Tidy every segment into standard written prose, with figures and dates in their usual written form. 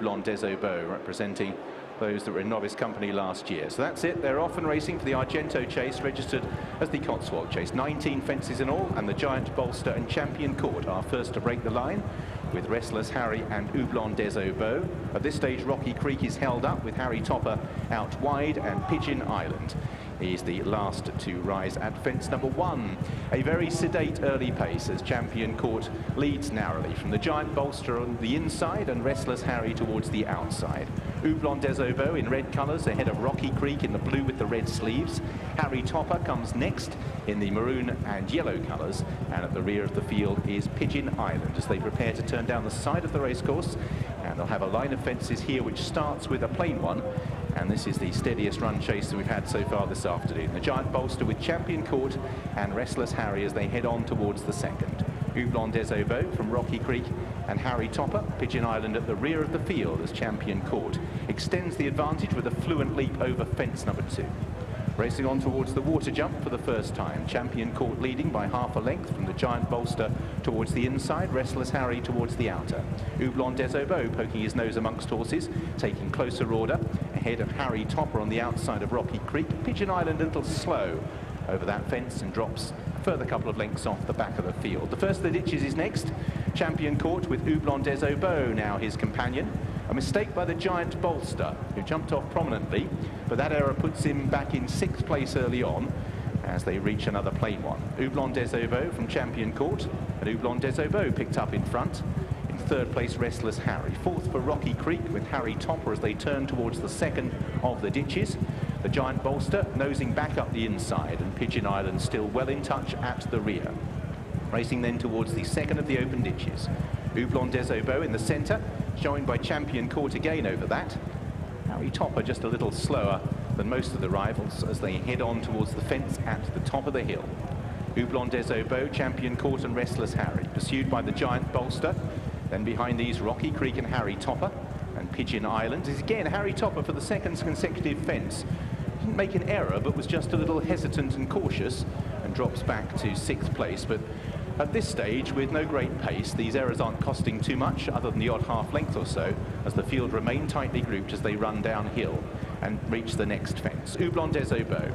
Houblon des Obeaux, representing those that were in novice company last year. So that's it, they're off and racing for the Argento Chase, registered as the Cotswold Chase. 19 fences in all, and the Giant Bolster and Champion Court are first to break the line, with Restless Harry and Houblon des Obeaux. At this stage, Rocky Creek is held up with Harry Topper out wide, and Pigeon Island is the last to rise at fence number 1. A very sedate early pace as Champion Court leads narrowly from the Giant Bolster on the inside and Restless Harry towards the outside. Houblon des Obeaux in red colours ahead of Rocky Creek in the blue with the red sleeves. Harry Topper comes next in the maroon and yellow colours, and at the rear of the field is Pigeon Island as they prepare to turn down the side of the racecourse, and they'll have a line of fences here which starts with a plain one. And this is the steadiest run chase that we've had so far this afternoon. The Giant Bolster with Champion Court and Restless Harry as they head on towards the second. Houblon des Obeaux from Rocky Creek and Harry Topper. Pigeon Island at the rear of the field as Champion Court extends the advantage with a fluent leap over fence number 2. Racing on towards the water jump for the first time. Champion Court leading by half a length from the Giant Bolster towards the inside, Restless Harry towards the outer. Houblon des Obeaux poking his nose amongst horses, taking closer order, ahead of Harry Topper on the outside of Rocky Creek. Pigeon Island a little slow over that fence and drops a further couple of lengths off the back of the field. The first of the ditches is next. Champion Court with Houblon des Obeaux now his companion. A mistake by the Giant Bolster, who jumped off prominently, but that error puts him back in 6th place early on as they reach another plain one. Houblon des Obeaux from Champion Court, and Houblon des Obeaux picked up in front. In 3rd place, Restless Harry. 4th for Rocky Creek with Harry Topper as they turn towards the second of the ditches. The Giant Bolster nosing back up the inside, and Pigeon Island still well in touch at the rear. Racing then towards the second of the open ditches. Houblon des Obeaux in the centre, joined by Champion Court again over that. Harry Topper just a little slower than most of the rivals as they head on towards the fence at the top of the hill. Houblon des Obeaux, Champion Court and Restless Harry, pursued by the Giant Bolster. Then behind these, Rocky Creek and Harry Topper, and Pigeon Island is again Harry Topper for the 2nd consecutive fence. Didn't make an error, but was just a little hesitant and cautious, and drops back to 6th place. But at this stage, with no great pace, these errors aren't costing too much, other than the odd half length or so, as the field remain tightly grouped as they run downhill and reach the next fence. Houblon des Obeaux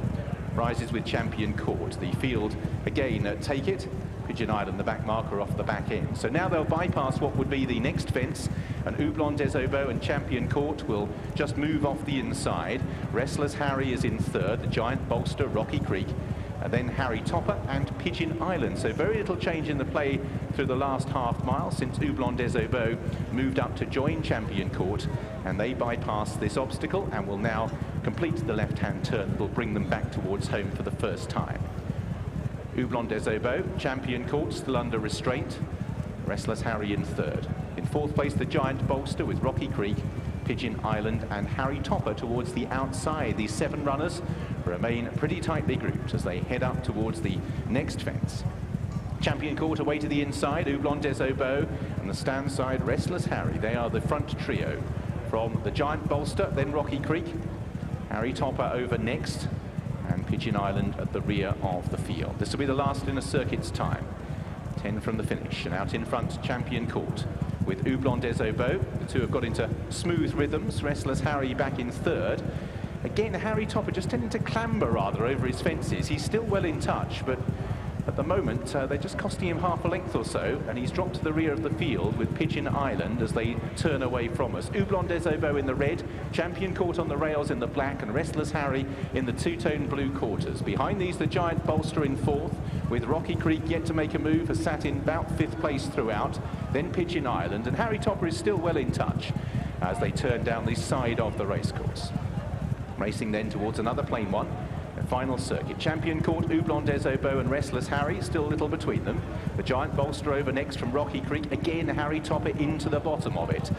rises with Champion Court. The field again take it. Pigeon Island, the back marker, off the back end. So now they'll bypass what would be the next fence, and Houblon des Obeaux and Champion Court will just move off the inside. Restless Harry is in 3rd, the Giant Bolster, Rocky Creek, and then Harry Topper and Pigeon Island. So very little change in the play through the last half mile since Houblon des Obeaux moved up to join Champion Court, and they bypass this obstacle and will now complete the left-hand turn that will bring them back towards home for the first time. Houblon des Obeaux, Champion Court still under restraint, Restless Harry in 3rd. In 4th place, the Giant Bolster with Rocky Creek, Pigeon Island and Harry Topper towards the outside. These 7 runners remain pretty tightly grouped as they head up towards the next fence. Champion Court away to the inside, Houblon des Obeaux, and the stand side, Restless Harry. They are the front trio. From the Giant Bolster, then Rocky Creek, Harry Topper over next, and Pigeon Island at the rear of the field. This will be the last in a circuit's time. 10 from the finish, and out in front, Champion Court with Houblon des Obeaux. The two have got into smooth rhythms. Restless Harry back in 3rd. Again, Harry Topper just tending to clamber rather over his fences. He's still well in touch, but at the moment they're just costing him half a length or so, and he's dropped to the rear of the field with Pigeon Island as they turn away from us. Houblon des Obeaux in the red, Champion Court on the rails in the black, and Restless Harry in the 2-tone blue quarters. Behind these, the Giant Bolster in 4th, with Rocky Creek yet to make a move, has sat in about 5th place throughout. Then Pigeon Island, and Harry Topper is still well in touch as they turn down the side of the racecourse. Racing then towards another plain one. A final circuit. Champion Court, Houblon des Obeaux and Restless Harry, still a little between them. The Giant Bolster over next from Rocky Creek. Again, Harry Topper into the bottom of it.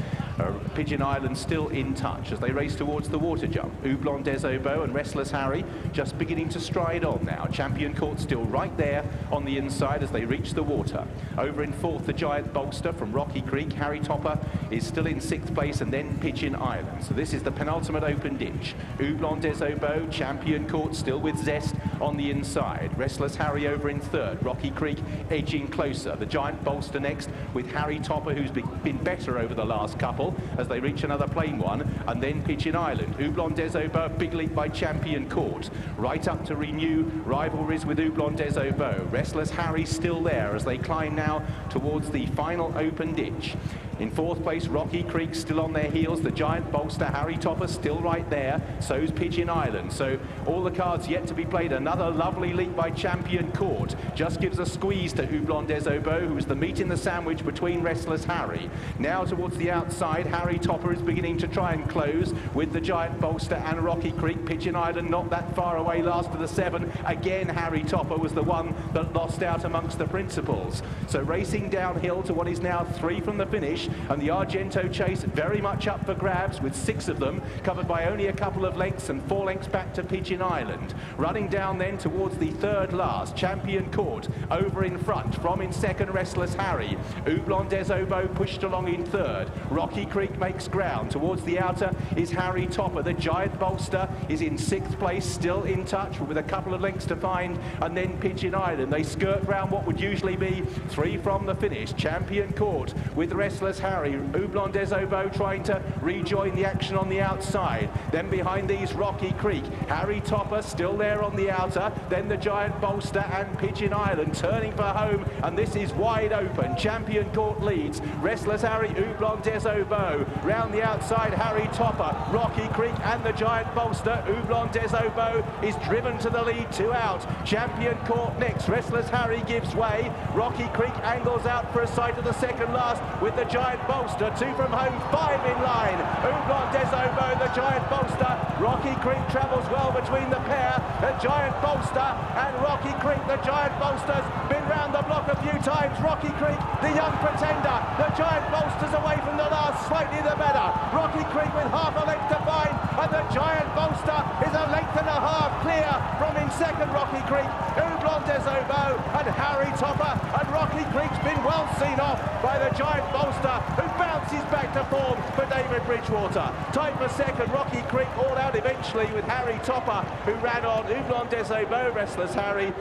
Pigeon Island still in touch as they race towards the water jump. Houblon des Obeaux and Restless Harry just beginning to stride on now. Champion Court still right there on the inside as they reach the water. Over in 4th, the Giant Bolster from Rocky Creek. Harry Topper is still in 6th place, and then Pigeon Island. So this is the penultimate open ditch. Houblon des Obeaux, Champion Court still with zest on the inside. Restless Harry over in 3rd. Rocky Creek edging closer. The Giant Bolster next with Harry Topper, who's been better over the last couple. Hill as they reach another plain one, and then Pigeon Island. Houblon des Aubats, big leap by Champion Court. Right up to renew rivalries with Houblon des Aubats. Restless Harry still there as they climb now towards the final open ditch. In fourth place, Rocky Creek still on their heels. The giant Bolster, Harry Topper, still right there. So's Pigeon Island. So all the cards yet to be played. Another lovely leap by Champion Court. Just gives a squeeze to Houblon des Aubats, who is the meat in the sandwich between Restless Harry. Now towards the outside, Harry Topper is beginning to try and close with the giant Bolster and Rocky Creek. Pigeon Island not that far away, last of the 7. Again, Harry Topper was the one that lost out amongst the principals. So racing downhill to what is now 3 from the finish. And the Argento Chase very much up for grabs, with 6 of them covered by only a couple of lengths, and 4 lengths back to Pigeon Island. Running down then towards the 3rd last, Champion Court over in front. From in 2nd, Restless Harry. Houblon des Aubats pushed along in 3rd. Rocky Creek makes ground. Towards the outer is Harry Topper. The giant Bolster is in 6th place, still in touch with a couple of lengths to find. And then Pigeon Island. They skirt round what would usually be 3 from the finish. Champion Court with Restless Harry. Houblon des Aubats trying to rejoin the action on the outside. Then behind these, Rocky Creek. Harry Topper still there on the outer. Then the giant Bolster and Pigeon Island turning for home. And this is wide open. Champion Court leads. Restless Harry, Houblon des Aubats. Round the outside, Harry Topper, Rocky Creek and the giant Bolster. Houblon des Aubats is driven to the lead, 2 out. Champion Court next. Restless Harry gives way. Rocky Creek angles out for a sight of the 2nd last with the giant Bolster. 2 from home, 5 in line. Houblon des Aubats, the giant Bolster. Rocky Creek travels well between the pair. The giant Bolster and Rocky Creek. The giant Bolster's been round the block a few times. Rocky Creek, the young pretender. The giant Bolster's away from the last, slightly the better. Rocky Creek with half a length to find, and the giant Bolster is a length and a half clear from in 2nd, Rocky Creek. Houblon des Aubats and Harry Topper, and Rocky Creek's been well seen off by the giant Bolster, who bounces back to form for David Bridgewater. Tight for 2nd, Rocky Creek all out eventually with Harry Topper, who ran on. Houblon des Aubats, Restless Harry.